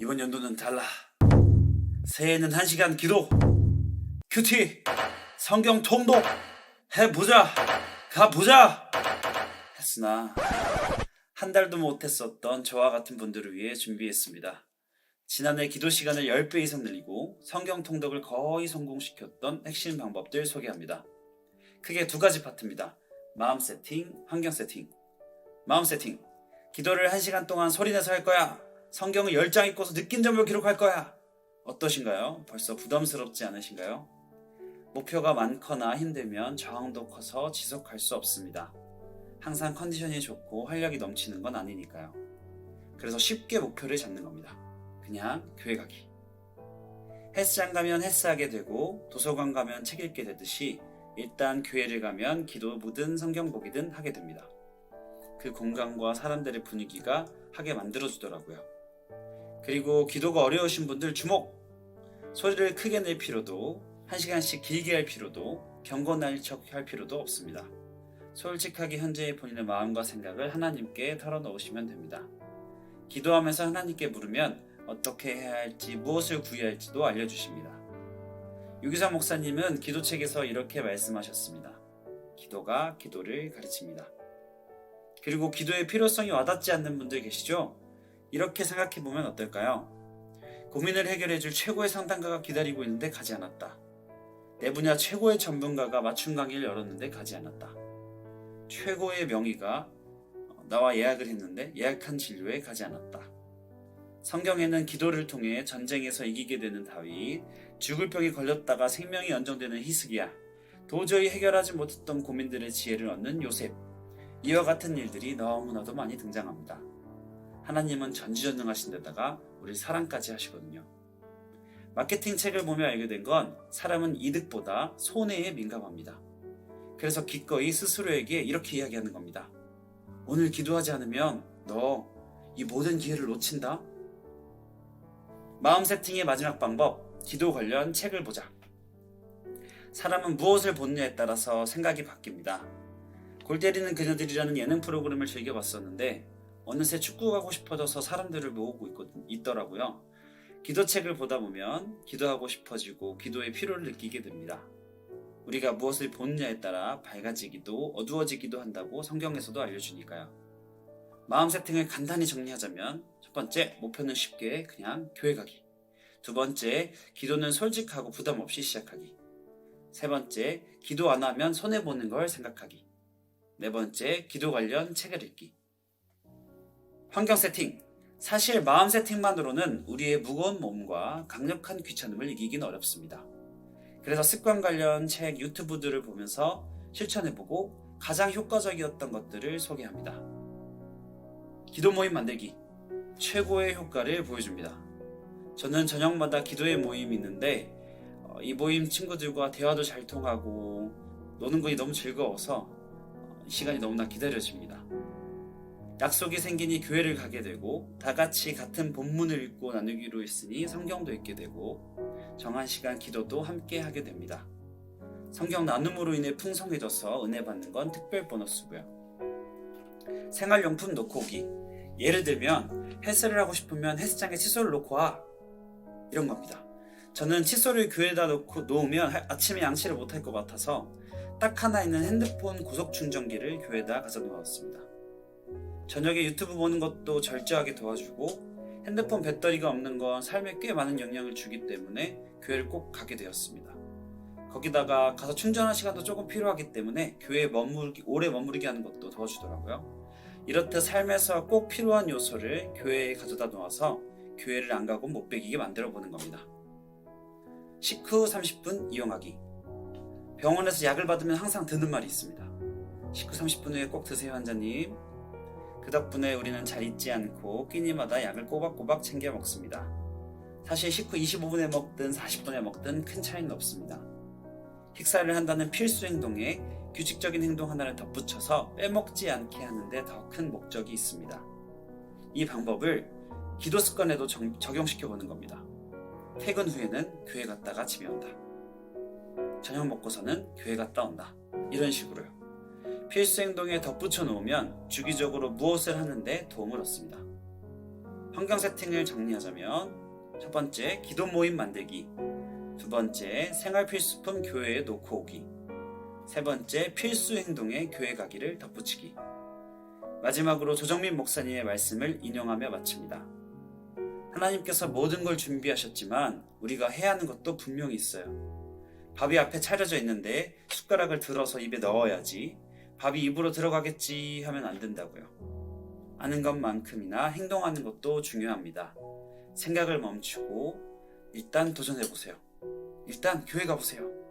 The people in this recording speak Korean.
이번 연도는 달라. 새해에는 1시간 기도, 큐티, 성경 통독 해보자, 가보자 했으나 한 달도 못했었던 저와 같은 분들을 위해 준비했습니다. 지난해 기도 시간을 10배 이상 늘리고 성경 통독을 거의 성공시켰던 핵심 방법들 소개합니다. 크게 두 가지 파트입니다. 마음 세팅, 환경 세팅. 마음 세팅. 기도를 1시간 동안 소리내서 할 거야. 성경을 10장 읽고서 느낀 점을 기록할 거야. 어떠신가요? 벌써 부담스럽지 않으신가요? 목표가 많거나 힘들면 저항도 커서 지속할 수 없습니다. 항상 컨디션이 좋고 활력이 넘치는 건 아니니까요. 그래서 쉽게 목표를 잡는 겁니다. 그냥 교회 가기. 헬스장 가면 헬스하게 되고 도서관 가면 책 읽게 되듯이 일단 교회를 가면 기도부든 성경 보기든 하게 됩니다. 그 공간과 사람들의 분위기가 하게 만들어주더라고요. 그리고 기도가 어려우신 분들 주목! 소리를 크게 낼 필요도 1시간씩 길게 할 필요도 경건할 척 할 필요도 없습니다. 솔직하게 현재의 본인의 마음과 생각을 하나님께 털어놓으시면 됩니다. 기도하면서 하나님께 물으면 어떻게 해야 할지 무엇을 구해야 할지도 알려주십니다. 유기사 목사님은 기도책에서 이렇게 말씀하셨습니다. 기도가 기도를 가르칩니다. 그리고 기도의 필요성이 와닿지 않는 분들 계시죠? 이렇게 생각해보면 어떨까요? 고민을 해결해줄 최고의 상담가가 기다리고 있는데 가지 않았다. 내 분야 최고의 전문가가 맞춤 강의를 열었는데 가지 않았다. 최고의 명의가 나와 예약을 했는데 예약한 진료에 가지 않았다. 성경에는 기도를 통해 전쟁에서 이기게 되는 다윗, 죽을 병에 걸렸다가 생명이 연정되는 히스기야, 도저히 해결하지 못했던 고민들의 지혜를 얻는 요셉, 이와 같은 일들이 너무나도 많이 등장합니다. 하나님은 전지전능하신 데다가 우리 사랑까지 하시거든요. 마케팅 책을 보며 알게 된 건 사람은 이득보다 손해에 민감합니다. 그래서 기꺼이 스스로에게 이렇게 이야기하는 겁니다. 오늘 기도하지 않으면 너 이 모든 기회를 놓친다. 마음 세팅의 마지막 방법, 기도 관련 책을 보자. 사람은 무엇을 보느냐에 따라서 생각이 바뀝니다. 골 때리는 그녀들이라는 예능 프로그램을 즐겨봤었는데 어느새 축구 가고 싶어져서 사람들을 모으고 있더라고요. 기도책을 보다 보면 기도하고 싶어지고 기도의 필요를 느끼게 됩니다. 우리가 무엇을 보느냐에 따라 밝아지기도 어두워지기도 한다고 성경에서도 알려주니까요. 마음 세팅을 간단히 정리하자면 첫 번째, 목표는 쉽게 그냥 교회 가기. 두 번째, 기도는 솔직하고 부담 없이 시작하기. 세 번째, 기도 안 하면 손해보는 걸 생각하기. 네 번째, 기도 관련 책을 읽기. 환경 세팅. 사실 마음 세팅만으로는 우리의 무거운 몸과 강력한 귀찮음을 이기긴 어렵습니다. 그래서 습관 관련 책, 유튜브들을 보면서 실천해보고 가장 효과적이었던 것들을 소개합니다. 기도 모임 만들기. 최고의 효과를 보여줍니다. 저는 저녁마다 기도의 모임이 있는데 이 모임 친구들과 대화도 잘 통하고 노는 것이 너무 즐거워서 시간이 너무나 기다려집니다. 약속이 생기니 교회를 가게 되고 다 같이 같은 본문을 읽고 나누기로 했으니 성경도 읽게 되고 정한 시간 기도도 함께 하게 됩니다. 성경 나눔으로 인해 풍성해져서 은혜 받는 건 특별 보너스고요. 생활용품 놓고 오기. 예를 들면 헬스를 하고 싶으면 헬스장에 칫솔을 놓고 와. 이런 겁니다. 저는 칫솔을 교회에다 놓으면 아침에 양치를 못할 것 같아서 딱 하나 있는 핸드폰 고속 충전기를 교회에다 가져 놓았습니다. 저녁에 유튜브 보는 것도 절제하게 도와주고 핸드폰 배터리가 없는 건 삶에 꽤 많은 영향을 주기 때문에 교회를 꼭 가게 되었습니다. 거기다가 가서 충전할 시간도 조금 필요하기 때문에 교회에 오래 머무르게 하는 것도 도와주더라고요. 이렇듯 삶에서 꼭 필요한 요소를 교회에 가져다 놓아서 교회를 안 가고 못 배기게 만들어 보는 겁니다. 식후 30분 이용하기. 병원에서 약을 받으면 항상 듣는 말이 있습니다. 식후 30분 후에 꼭 드세요 환자님. 그 덕분에 우리는 잘 잊지 않고 끼니마다 약을 꼬박꼬박 챙겨 먹습니다. 사실 식후 25분에 먹든 40분에 먹든 큰 차이는 없습니다. 식사를 한다는 필수 행동에 규칙적인 행동 하나를 덧붙여서 빼먹지 않게 하는데 더 큰 목적이 있습니다. 이 방법을 기도 습관에도 적용시켜보는 겁니다. 퇴근 후에는 교회 갔다가 집에 온다. 저녁 먹고서는 교회 갔다 온다. 이런 식으로요. 필수 행동에 덧붙여 놓으면 주기적으로 무엇을 하는데 도움을 얻습니다. 환경 세팅을 정리하자면 첫 번째, 기도 모임 만들기. 두 번째, 생활 필수품 교회에 놓고 오기. 세 번째, 필수 행동에 교회 가기를 덧붙이기. 마지막으로 조정민 목사님의 말씀을 인용하며 마칩니다. 하나님께서 모든 걸 준비하셨지만 우리가 해야 하는 것도 분명히 있어요. 밥이 앞에 차려져 있는데 숟가락을 들어서 입에 넣어야지, 밥이 입으로 들어가겠지 하면 안 된다고요. 아는 것만큼이나 행동하는 것도 중요합니다. 생각을 멈추고 일단 도전해보세요. 일단 교회 가보세요.